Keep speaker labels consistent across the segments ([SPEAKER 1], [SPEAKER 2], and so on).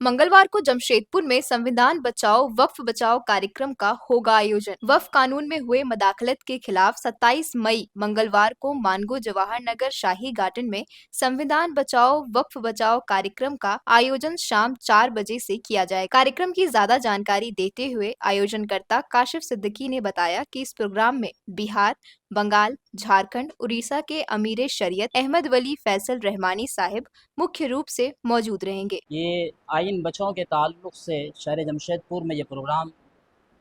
[SPEAKER 1] मंगलवार को जमशेदपुर में संविधान बचाओ वक्फ बचाओ कार्यक्रम का होगा आयोजन। वक्फ कानून में हुए मदाखलत के खिलाफ 27 मई मंगलवार को मानगो जवाहर नगर शाही गार्डन में संविधान बचाओ वक्फ बचाओ कार्यक्रम का आयोजन शाम 4 बजे से किया जाए। कार्यक्रम की ज्यादा जानकारी देते हुए आयोजनकर्ता काशिफ सिद्दीकी ने बताया कि इस प्रोग्राम में बिहार, बंगाल, झारखंड, उड़ीसा के अमीर शरीयत अहमद वली फैसल रहमानी साहिब मुख्य रूप से मौजूद रहेंगे।
[SPEAKER 2] ये आइन बचाओ के ताल्लुक़ से शहर जमशेदपुर में ये प्रोग्राम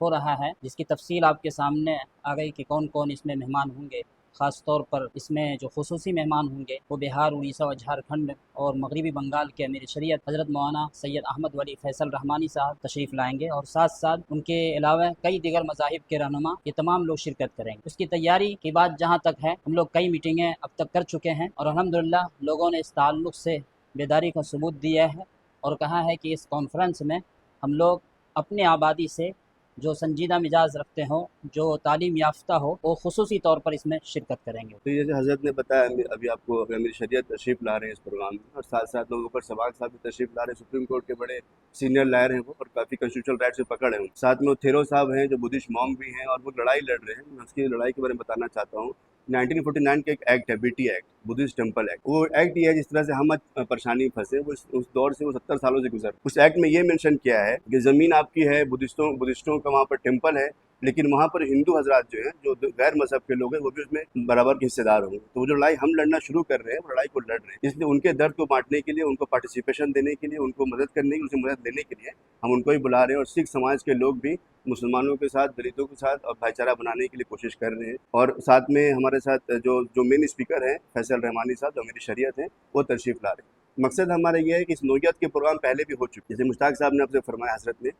[SPEAKER 2] हो रहा है, जिसकी तफसील आपके सामने आ गई कि कौन कौन इसमें मेहमान होंगे। ख़ास तौर पर इसमें जो खुसूसी मेहमान होंगे वो बिहार, उड़ीसा और झारखंड और मगरबी बंगाल के अमीर शरीयत हज़रत मौलाना सैयद अहमद वली फैसल रहमानी साहब तशरीफ़ लाएंगे और साथ साथ उनके अलावा कई दीगर मज़ाहिब के रहनुमा ये तमाम लोग शिरकत करेंगे। उसकी तैयारी की बात जहाँ तक है, हम लोग कई मीटिंगें अब तक कर चुके हैं और अल्हम्दुलिल्लाह लोगों ने इस ताल्लुक़ से बेदारी का सबूत दिया है और कहा है कि इस कॉन्फ्रेंस में हम लोग अपनी आबादी से जो संजीदा मिजाज रखते हों, जो तालीम याफ्ता हो, वो खुसूसी तौर पर इसमें शिरकत करेंगे।
[SPEAKER 3] तो जैसे हज़रत ने बताया, अभी आपको अमीर शरीयत तशरीफ़ ला रहे हैं इस प्रोग्राम में, और साथ साथ लोगों पर सवाल साहब भी तशरीफ़ ला रहे हैं। सुप्रीम कोर्ट के बड़े सीनियर लायर हैं वो, और काफ़ी कॉन्स्टिट्यूशनल राइट से पकड़ हैं। साथ में वो थेरो साहब हैं जो बुद्धिस्ट मॉन्क भी हैं, और वो लड़ाई लड़ रहे हैं। मैं उसकी लड़ाई के बारे में बताना चाहता हूँ। 1949 का एक एक्ट है, BT act, Buddhist temple act. वो एक्ट ये है जिस तरह से हम आज परेशानी में फंसे, वो उस दौर से वो 70 सालों से गुजर। उस एक्ट में ये मेंशन किया है कि ज़मीन आपकी है, बुद्धिस्टों का वहाँ पर टेम्पल है, लेकिन वहाँ पर हिंदू हजरात जो हैं, जो गैर मजहब के लोग हैं, वो भी उसमें बराबर के हिस्सेदार होंगे। तो वो जो लड़ाई हम लड़ना शुरू कर रहे हैं, वो लड़ाई को लड़ रहे हैं। इसलिए उनके दर्द को बांटने के लिए, उनको पार्टिसिपेशन देने के लिए, उनको मदद करने की, उनसे मदद लेने के लिए हम उनको ही बुला रहे हैं। और सिख समाज के लोग भी मुसलमानों के साथ, दलितों के साथ और भाईचारा बनाने के लिए कोशिश कर रहे हैं। और साथ में हमारे साथ जो मेन स्पीकर हैं फैसल रहमानी साहब, जो मेरी शरीयत हैं, वो तशरीफ़ ला रहे हैं। मकसद हमारा ये है कि इस नोयत के प्रोग्राम पहले भी हो चुके, जैसे मुश्ताक साहब ने आपसे फरमाया हज़रत ने,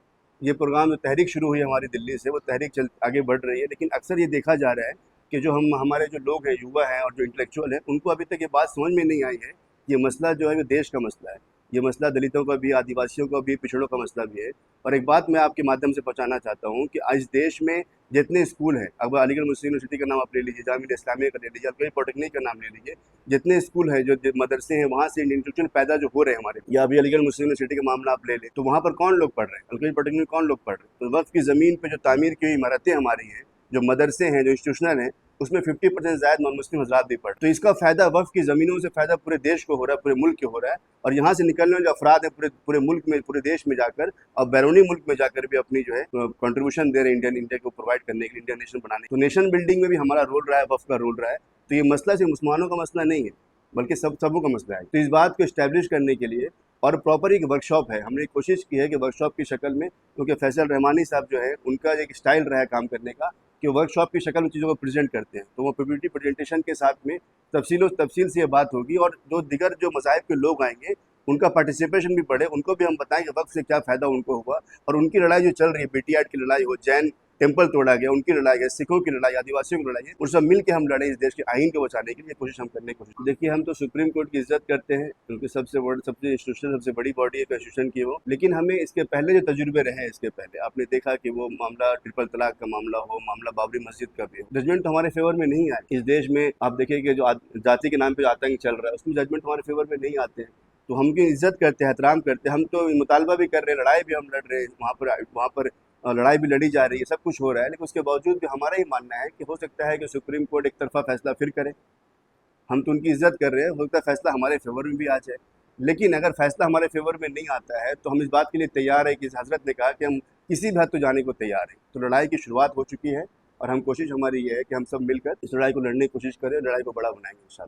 [SPEAKER 3] ये प्रोग्राम जो तहरीक शुरू हुई हमारी दिल्ली से, वो तहरीक चल आगे बढ़ रही है। लेकिन अक्सर ये देखा जा रहा है कि जो हमारे जो लोग हैं, युवा हैं और जो इंटेलेक्चुअल हैं, उनको अभी तक ये बात समझ में नहीं आई है। ये मसला जो है वो देश का मसला है। ये मसला दलितों का भी, आदिवासियों का भी, पिछड़ों का मसला भी है। और एक बात मैं आपके माध्यम से पहुँचाना चाहता हूँ कि आज देश में जितने स्कूल हैं, अब अलीगढ़ मुस्लिम यूनिवर्सिटी का नाम आप ले लीजिए, जामिया इस्लामिया का ले लीजिए, आप पॉलिटेक्निक का नाम ले लीजिए, जितने स्कूल हैं, जो मदरसे हैं, वहाँ से इंटेलेक्चुअल पैदा जो हो रहे हैं हमारे, या अभी अलीगढ़ मुस्लिम यूनिवर्सिटी का मामला आप ले लें, तो वहाँ पर कौन लोग पढ़ रहे हैं? अलीगढ़ पॉलिटेक्निक में कौन लोग पढ़ रहे हैं? तो वक्फ की ज़मीन पर जो तामीर की हुई इमारतें हमारी हैं, जो मदरसे हैं, जो इंस्टीट्यूशनल हैं, उसमें 50% ज़ायद नॉन मुस्लिम हज़रात भी पढ़। तो इसका फ़ायदा वक्फ की ज़मीनों से फ़ायदा पूरे देश को हो रहा है, पूरे मुल्क को हो रहा है। और यहाँ से निकलने वाले जो अफराद हैं, पूरे मुल्क में, पूरे देश में जाकर और बैरूनी मुल्क में जाकर भी अपनी जो है कंट्रीब्यूशन दे रहे हैं इंडिया को प्रोवाइड करने के लिए, इंडियन नेशन बनाने। तो नेशन बिल्डिंग में भी हमारा रोल रहा है, वक्फ का रोल रहा है। तो ये मसला सिर्फ मुसलमानों का मसला नहीं है, बल्कि सबों का मसला है। तो इस बात को इस्टेब्लिश करने के लिए और प्रॉपर एक वर्कशॉप है, हमने कोशिश की है कि वर्कशॉप की शक्ल में, क्योंकि फैसल रहमानी साहब जो है, उनका एक स्टाइल रहा है काम करने का कि वर्कशॉप की शक्ल में चीज़ों को प्रेजेंट करते हैं। तो वो पीपीटी प्रेजेंटेशन के साथ में तफसील से ये बात होगी, और जो दिगर जो मज़ाहिब के लोग आएंगे उनका पार्टिसिपेशन भी बढ़े, उनको भी हम बताएं कि वक्त से क्या फ़ायदा उनको हुआ। और उनकी लड़ाई जो चल रही है, बीटीआर की लड़ाई हो, जैन टेम्पल तोड़ा गया, उनकी लड़ाई है, सिखों की लड़ाई, आदिवासियों की लड़ाई है, उन सब मिल के हम लड़े इस देश के आइन को बचाने के लिए कोशिश हम करने की कोशिश। देखिए, हम तो सुप्रीम कोर्ट की इज्जत करते हैं, क्योंकि सबसे इंस्टीट्यूशन, सबसे बड़ी बॉडी है कॉन्स्टिट्यूशन की वो। लेकिन हमें इसके पहले जो तजुर्बे रहे हैं, इसके पहले आपने देखा कि वो मामला ट्रिपल तलाक का मामला हो, मामला बाबरी मस्जिद का भी हो, जजमेंट तो हमारे फेवर में नहीं आए। इस देश में आप देखिए कि जो जाति के नाम पर आतंक चल रहा है, उसमें जजमेंट हमारे फेवर में नहीं आते हैं। तो हम की इज्जत करते हैं, एहतराम करते हैं। हम तो मुतालबा भी कर रहे हैं, लड़ाई भी हम लड़ रहे हैं, वहाँ पर लड़ाई भी लड़ी जा रही है, सब कुछ हो रहा है। लेकिन उसके बावजूद भी हमारा ही मानना है कि हो सकता है कि सुप्रीम कोर्ट एक तरफा फैसला फिर करे। हम तो उनकी इज्जत कर रहे हैं, हो सकता है फैसला हमारे फेवर में भी आ जाए। लेकिन अगर फैसला हमारे फेवर में नहीं आता है, तो हम इस बात के लिए तैयार है कि हज़रत ने कहा कि हम किसी भी हद तो जाने को तैयार हैं। तो लड़ाई की शुरुआत हो चुकी है, और हम कोशिश हमारी ये है कि हम सब मिलकर इस लड़ाई को लड़ने की कोशिश करें, लड़ाई को बड़ा बनाएंगे इंशाअल्लाह।